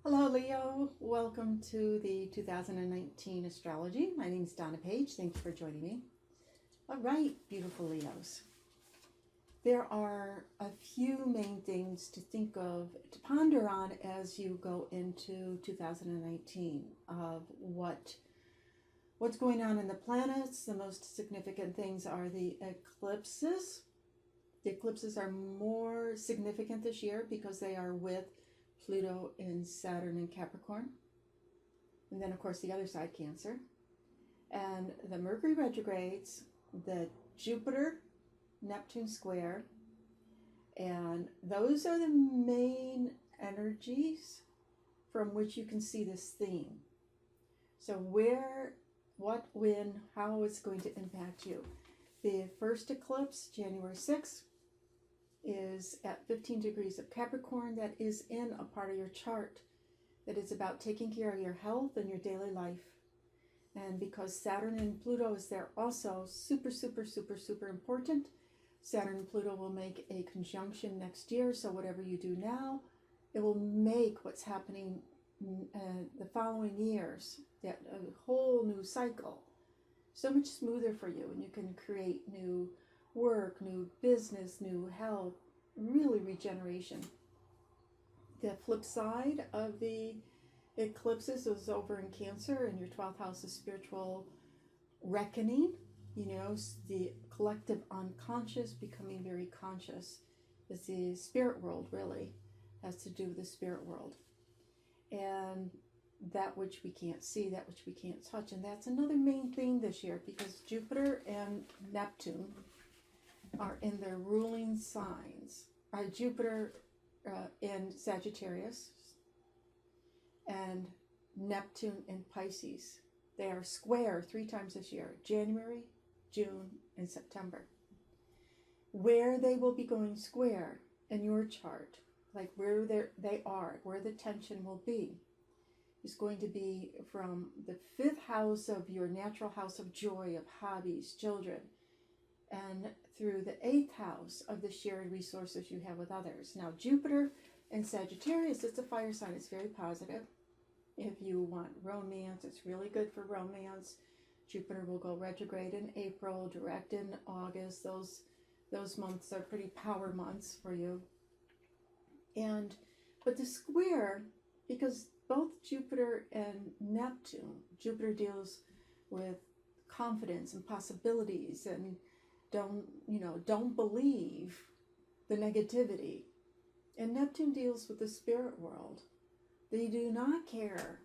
Hello, Leo. Welcome to the 2019 Astrology. My name is Donna Page. Thanks for joining me. All right, beautiful Leos. There are a few main things to think of, to ponder on as you go into 2019 of what's going on in the planets. The most significant things are the eclipses. The eclipses are more significant this year because they are with Pluto in Saturn and Capricorn. And then, of course, the other side, Cancer. And the Mercury retrogrades, the Jupiter Neptune square, and those are the main energies from which you can see this theme. So where, what, when, how it's going to impact you. The first eclipse, January 6th, is at 15 degrees of Capricorn. That is in a part of your chart that is about taking care of your health and your daily life. And because Saturn and Pluto is there also, super important. Saturn and Pluto will make a conjunction next year, so whatever you do now, it will make what's happening the following years, that a whole new cycle, so much smoother for you, and you can create new work, new business, new health, really regeneration. The flip side of the eclipses is over in Cancer, and your 12th house is spiritual reckoning. You know, the collective unconscious becoming very conscious. It's the spirit world, really, has to do with the spirit world. And that which we can't see, that which we can't touch. And that's another main theme this year because Jupiter and Neptune are in their ruling signs. Jupiter in Sagittarius and Neptune in Pisces. They are square 3 times this year, January, June, and September. Where they will be going square in your chart, like where they are, where the tension will be, is going to be from the 5th house of your natural house of joy, of hobbies, children, and through the 8th house of the shared resources you have with others. Now, Jupiter in Sagittarius, it's a fire sign. It's very positive. If you want romance, it's really good for romance. Jupiter will go retrograde in April, direct in August. Those months are pretty power months for you. But the square, because both Jupiter and Neptune, Jupiter deals with confidence and possibilities, and don't believe the negativity. And Neptune deals with the spirit world. They do not care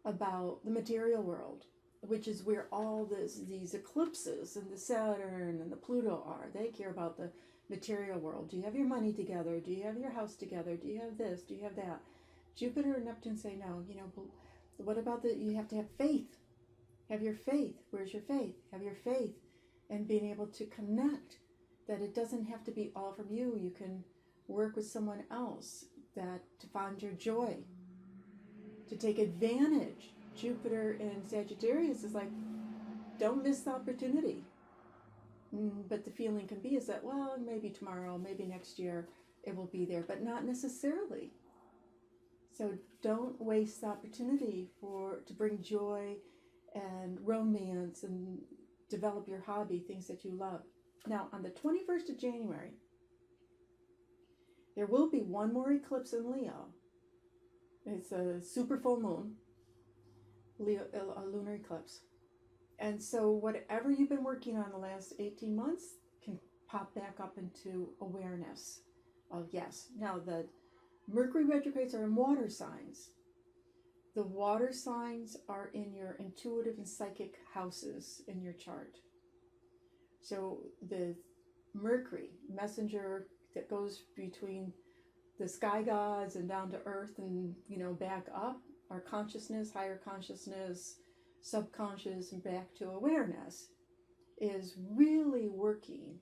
about the material world, which is where all these eclipses and the Saturn and the Pluto are. They care about the material world. Do you have your money together? Do you have your house together? Do you have this? Do you have that? Jupiter and Neptune say no. What about you have to have faith. Have your faith. Where's your faith? Have your faith. And being able to connect, that it doesn't have to be all from you. You can work with someone else to find your joy, to take advantage. Jupiter in Sagittarius is like, don't miss the opportunity. But the feeling can be is that, well, maybe tomorrow, maybe next year, it will be there, but not necessarily. So don't waste the opportunity to bring joy and romance and develop your hobby, things that you love. Now, on the 21st of January, there will be one more eclipse in Leo. It's a super full moon, a lunar eclipse. And so whatever you've been working on the last 18 months can pop back up into awareness of yes. Now, the Mercury retrogrades are in water signs. The water signs are in your intuitive and psychic houses in your chart. So the Mercury, messenger that goes between the sky gods and down to earth and, back up, our consciousness, higher consciousness, subconscious, and back to awareness, is really working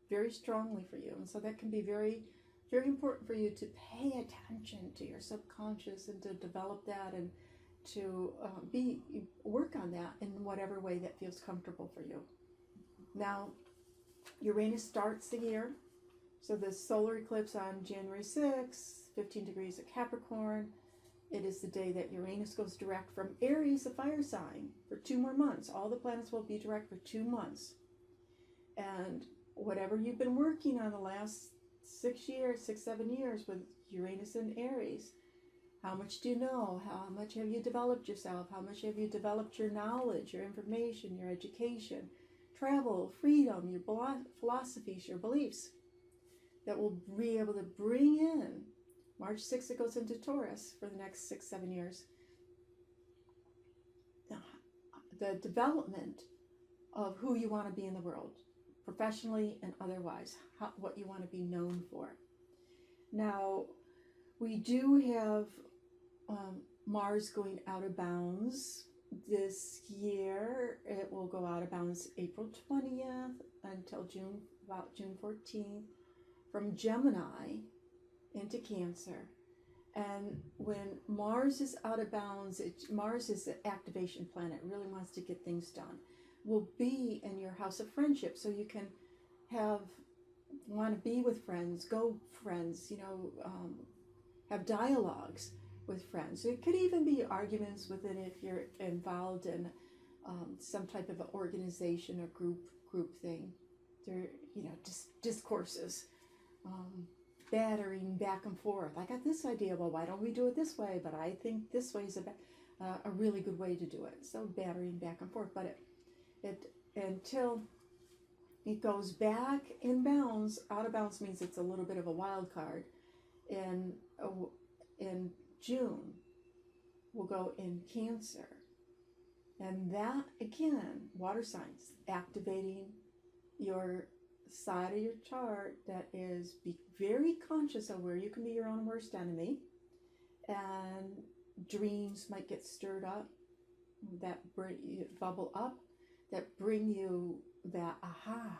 very strongly for you. And so that can be very, very important for you to pay attention to your subconscious and to develop that and to work on that in whatever way that feels comfortable for you. Now, Uranus starts the year. So the solar eclipse on January 6th, 15 degrees of Capricorn. It is the day that Uranus goes direct from Aries, the fire sign, for 2 more months. All the planets will be direct for 2 months. And whatever you've been working on the last 6 years, 6, 7 years with Uranus and Aries, how much do you know? How much have you developed yourself? How much have you developed your knowledge, your information, your education, travel, freedom, your philosophies, your beliefs that will be able to bring in. March 6th, it goes into Taurus for the next 6, 7 years. The development of who you want to be in the world, professionally and otherwise, what you want to be known for. Now, we do have Mars going out of bounds this year. It will go out of bounds April 20th until about June 14th, from Gemini into Cancer. And when Mars is out of bounds, Mars is the activation planet, really wants to get things done, will be in your house of friendship. So you can want to be with friends, have dialogues with friends. It could even be arguments with it if you're involved in some type of an organization or group thing. There, discourses. Battering back and forth. I got this idea. Well, why don't we do it this way? But I think this way is a really good way to do it. So battering back and forth. But it until it goes back in bounds. Out of bounds means it's a little bit of a wild card. In June, we'll go in Cancer, and that again, water signs, activating your side of your chart that is, be very conscious of where you can be your own worst enemy, and dreams might get stirred up that bubble up, that bring you that aha,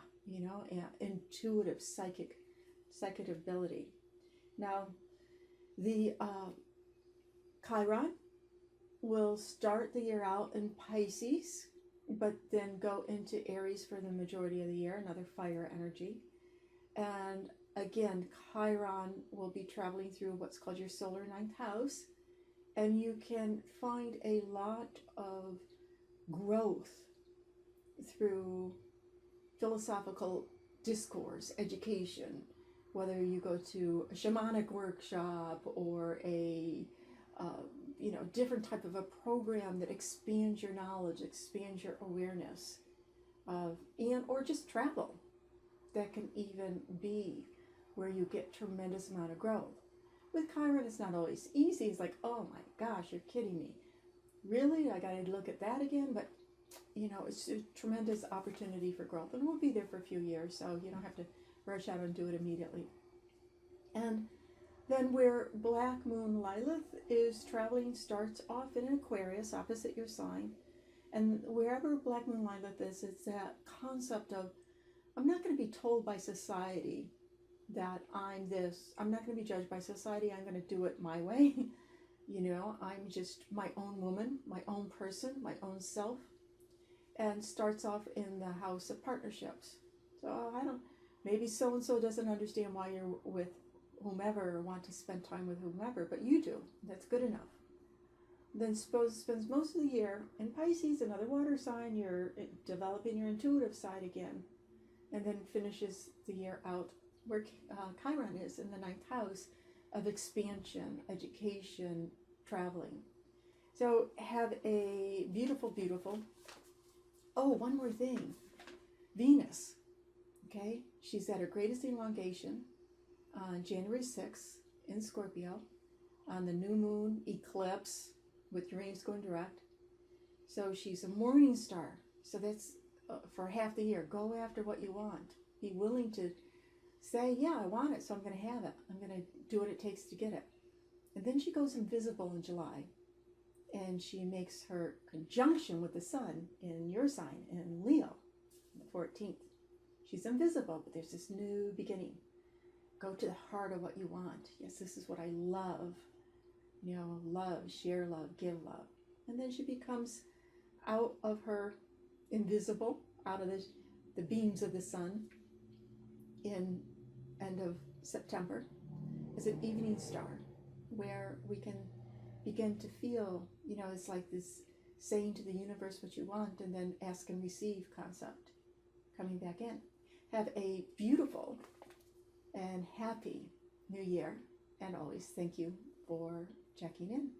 intuitive psychic ability. Now, the Chiron will start the year out in Pisces, but then go into Aries for the majority of the year, another fire energy. And again, Chiron will be traveling through what's called your solar 9th house, and you can find a lot of growth through philosophical discourse, education, whether you go to a shamanic workshop or a different type of a program that expands your knowledge, expands your awareness of, or just travel. That can even be where you get tremendous amount of growth. With Chiron, it's not always easy. It's like, oh my gosh, you're kidding me. Really? I got to look at that again? But, it's a tremendous opportunity for growth. And we'll be there for a few years, so you don't have to rush out and do it immediately. And then where Black Moon Lilith is traveling starts off in Aquarius, opposite your sign. And wherever Black Moon Lilith is, it's that concept of, I'm not going to be told by society that I'm this. I'm not going to be judged by society. I'm going to do it my way. I'm just my own woman, my own person, my own self. And starts off in the house of partnerships. So maybe so-and-so doesn't understand why you're with whomever or want to spend time with whomever, but you do. That's good enough. Then spends most of the year in Pisces, another water sign. You're developing your intuitive side again, and then finishes the year out where Chiron is in the 9th house of expansion, education, traveling. So have a beautiful, beautiful. Oh, one more thing. Venus. Okay, she's at her greatest elongation on January 6th in Scorpio, on the new moon eclipse with Uranus going direct. So she's a morning star. So that's for half the year. Go after what you want. Be willing to say, yeah, I want it, so I'm going to have it. I'm going to do what it takes to get it. And then she goes invisible in July. And she makes her conjunction with the sun in your sign, in Leo, the 14th. She's invisible, but there's this new beginning. Go to the heart of what you want. Yes, this is what I love. Love, share love, give love. And then she becomes out of her invisible, out of the beams of the sun in end of September as an evening star, where we can begin to feel, you know, it's like this saying to the universe what you want and then ask and receive concept coming back in. Have a beautiful and happy new year, and always thank you for checking in.